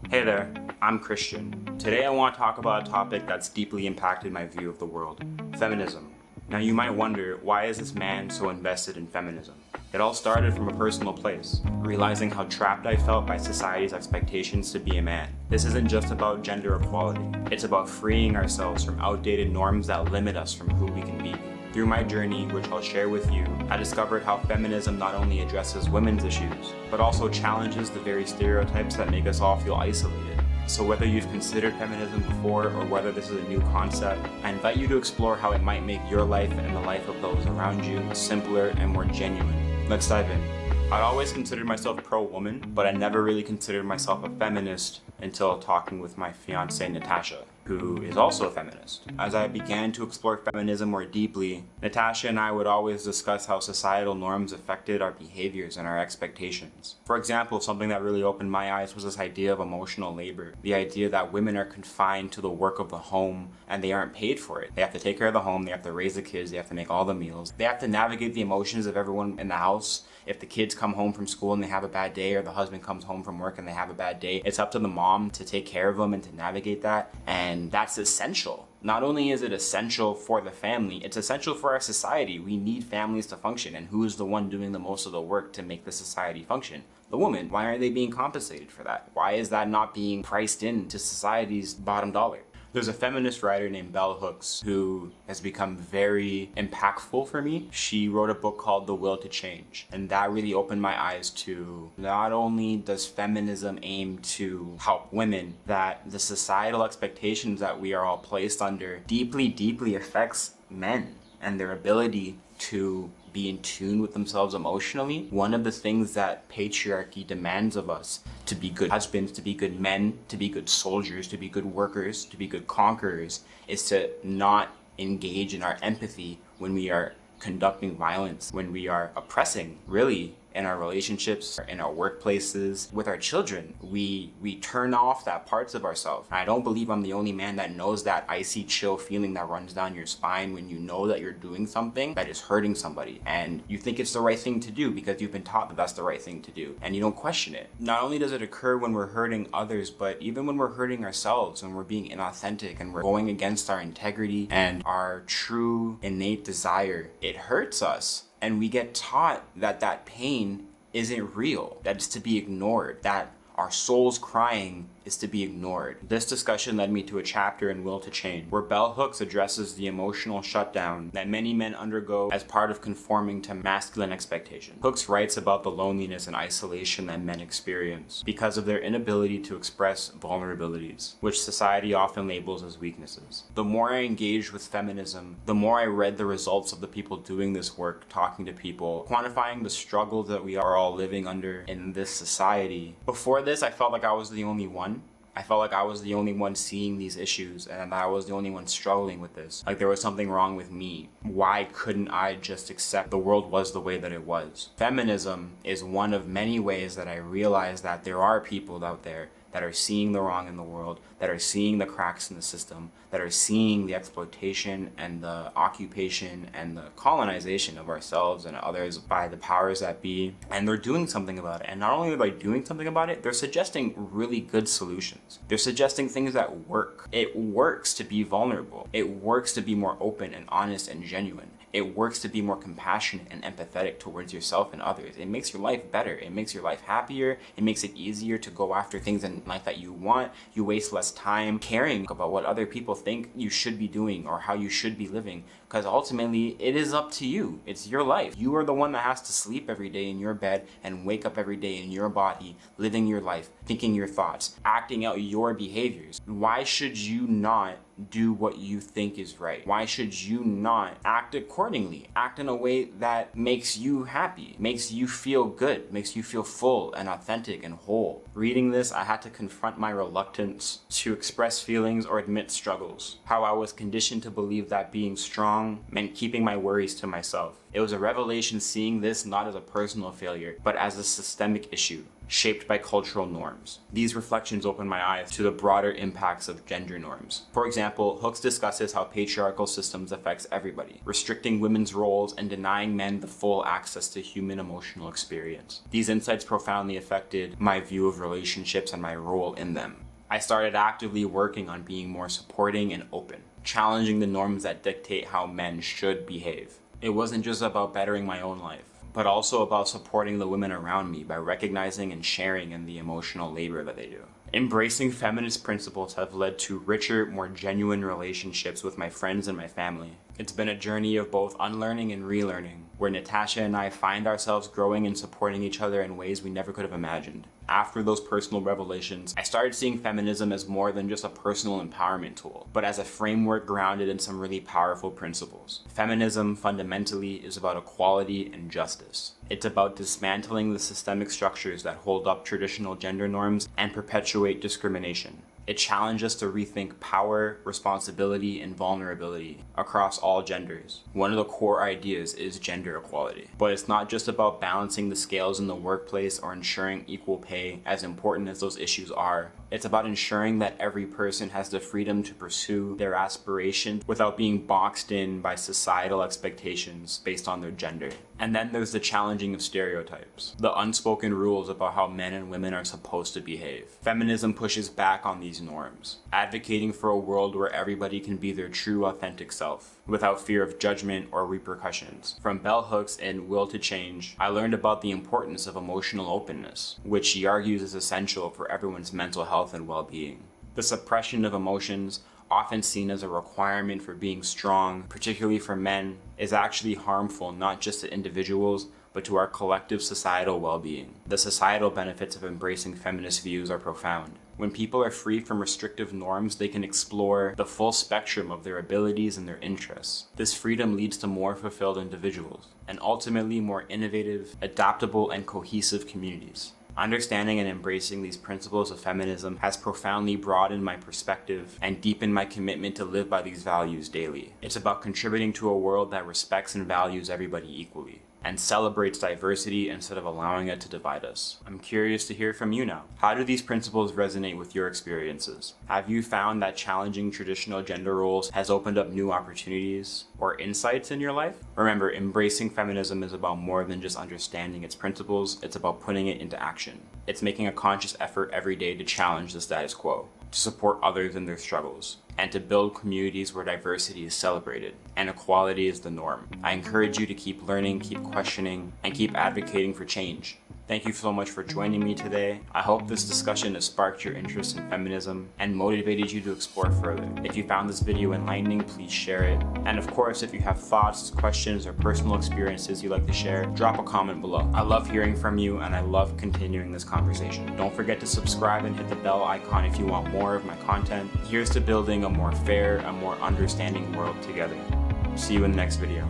Hey there, I'm Christian. Today I want to talk about a topic that's deeply impacted my view of the world, feminism. Now you might wonder, why is this man so invested in feminism? It all started from a personal place, realizing how trapped I felt by society's expectations to be a man. This isn't just about gender equality, it's about freeing ourselves from outdated norms that limit us from who we can be. Through my journey, which I'll share with you, I discovered how feminism not only addresses women's issues, but also challenges the very stereotypes that make us all feel isolated. So whether you've considered feminism before or whether this is a new concept, I invite you to explore how it might make your life and the life of those around you simpler and more genuine. Let's dive in. I'd always considered myself pro-woman, but I never really considered myself a feminist until talking with my fiancée Natasha, who is also a feminist. As I began to explore feminism more deeply, Natasha and I would always discuss how societal norms affected our behaviors and our expectations. For example, something that really opened my eyes was this idea of emotional labor. The idea that women are confined to the work of the home and they aren't paid for it. They have to take care of the home, they have to raise the kids, they have to make all the meals. They have to navigate the emotions of everyone in the house. If the kids come home from school and they have a bad day, or the husband comes home from work and they have a bad day, it's up to the mom to take care of them and to navigate that. And that's essential. Not only is it essential for the family, it's essential for our society. We need families to function. And who is the one doing the most of the work to make the society function? The woman. Why aren't they being compensated for that? Why is that not being priced into society's bottom dollar? There's a feminist writer named Bell Hooks who has become very impactful for me. She wrote a book called The Will to Change, and that really opened my eyes to not only does feminism aim to help women, that the societal expectations that we are all placed under deeply affects men and their ability to be in tune with themselves emotionally. One of the things that patriarchy demands of us, to be good husbands, to be good men, to be good soldiers, to be good workers, to be good conquerors, is to not engage in our empathy when we are conducting violence, when we are oppressing, really, in our relationships, in our workplaces, with our children. We turn off that parts of ourselves. I don't believe I'm the only man that knows that icy chill feeling that runs down your spine when you know that you're doing something that is hurting somebody. And you think it's the right thing to do because you've been taught that that's the right thing to do. And you don't question it. Not only does it occur when we're hurting others, but even when we're hurting ourselves, when we're being inauthentic and we're going against our integrity and our true innate desire, it hurts us. And we get taught that that pain isn't real, that it's to be ignored, that our soul's crying is to be ignored. This discussion led me to a chapter in Will to Change, where Bell Hooks addresses the emotional shutdown that many men undergo as part of conforming to masculine expectations. Hooks writes about the loneliness and isolation that men experience because of their inability to express vulnerabilities, which society often labels as weaknesses. The more I engaged with feminism, the more I read the results of the people doing this work, talking to people, quantifying the struggles that we are all living under in this society. Before this, I felt like I was the only one. I felt like I was the only one seeing these issues and I was the only one struggling with this. Like there was something wrong with me. Why couldn't I just accept the world was the way that it was? Feminism is one of many ways that I realize that there are people out there that are seeing the wrong in the world, that are seeing the cracks in the system, that are seeing the exploitation and the occupation and the colonization of ourselves and others by the powers that be, and they're doing something about it. And not only by doing something about it, they're suggesting really good solutions. They're suggesting things that work. It works to be vulnerable. It works to be more open and honest and genuine. It works to be more compassionate and empathetic towards yourself and others. It makes your life better. It makes your life happier. It makes it easier to go after things in life that you want. You waste less time caring about what other people think you should be doing or how you should be living, because ultimately it is up to you. It's your life. You are the one that has to sleep every day in your bed and wake up every day in your body, living your life, thinking your thoughts, acting out your behaviors. Why should you not do what you think is right? Why should you not act accordingly? Act in a way that makes you happy, makes you feel good, makes you feel full and authentic and whole. Reading this, I had to confront my reluctance to express feelings or admit struggles. How I was conditioned to believe that being strong meant keeping my worries to myself. It was a revelation seeing this not as a personal failure, but as a systemic issue. shaped by cultural norms. These reflections open my eyes to the broader impacts of gender norms. For example, Hooks discusses how patriarchal systems affects everybody, restricting women's roles and denying men the full access to human emotional experience. These insights profoundly affected my view of relationships and my role in them. I started actively working on being more supporting and open, challenging the norms that dictate how men should behave. It wasn't just about bettering my own life, but also about supporting the women around me by recognizing and sharing in the emotional labor that they do. Embracing feminist principles have led to richer, more genuine relationships with my friends and my family. It's been a journey of both unlearning and relearning, where Natasha and I find ourselves growing and supporting each other in ways we never could have imagined. After those personal revelations, I started seeing feminism as more than just a personal empowerment tool, but as a framework grounded in some really powerful principles. Feminism, fundamentally, is about equality and justice. It's about dismantling the systemic structures that hold up traditional gender norms and perpetuate discrimination. It challenged us to rethink power, responsibility, and vulnerability across all genders. One of the core ideas is gender equality. But it's not just about balancing the scales in the workplace or ensuring equal pay, as important as those issues are. It's about ensuring that every person has the freedom to pursue their aspirations without being boxed in by societal expectations based on their gender. And then there's the challenging of stereotypes, the unspoken rules about how men and women are supposed to behave. Feminism pushes back on these norms, advocating for a world where everybody can be their true, authentic self, without fear of judgment or repercussions. From bell hooks in Will to Change, I learned about the importance of emotional openness, which she argues is essential for everyone's mental health and well-being. The suppression of emotions, often seen as a requirement for being strong, particularly for men, is actually harmful not just to individuals, but to our collective societal well-being. The societal benefits of embracing feminist views are profound. When people are free from restrictive norms, they can explore the full spectrum of their abilities and their interests. This freedom leads to more fulfilled individuals, and ultimately more innovative, adaptable, and cohesive communities. Understanding and embracing these principles of feminism has profoundly broadened my perspective and deepened my commitment to live by these values daily. It's about contributing to a world that respects and values everybody equally, and celebrates diversity instead of allowing it to divide us. I'm curious to hear from you now. How do these principles resonate with your experiences? Have you found that challenging traditional gender roles has opened up new opportunities or insights in your life? Remember, embracing feminism is about more than just understanding its principles, it's about putting it into action. It's making a conscious effort every day to challenge the status quo, to support others in their struggles, and to build communities where diversity is celebrated and equality is the norm. I encourage you to keep learning, keep questioning, and keep advocating for change. Thank you so much for joining me today. I hope this discussion has sparked your interest in feminism and motivated you to explore further. If you found this video enlightening, please share it. And of course, if you have thoughts, questions, or personal experiences you'd like to share, drop a comment below. I love hearing from you and I love continuing this conversation. Don't forget to subscribe and hit the bell icon if you want more of my content. Here's to building a more fair, a more understanding world together. See you in the next video.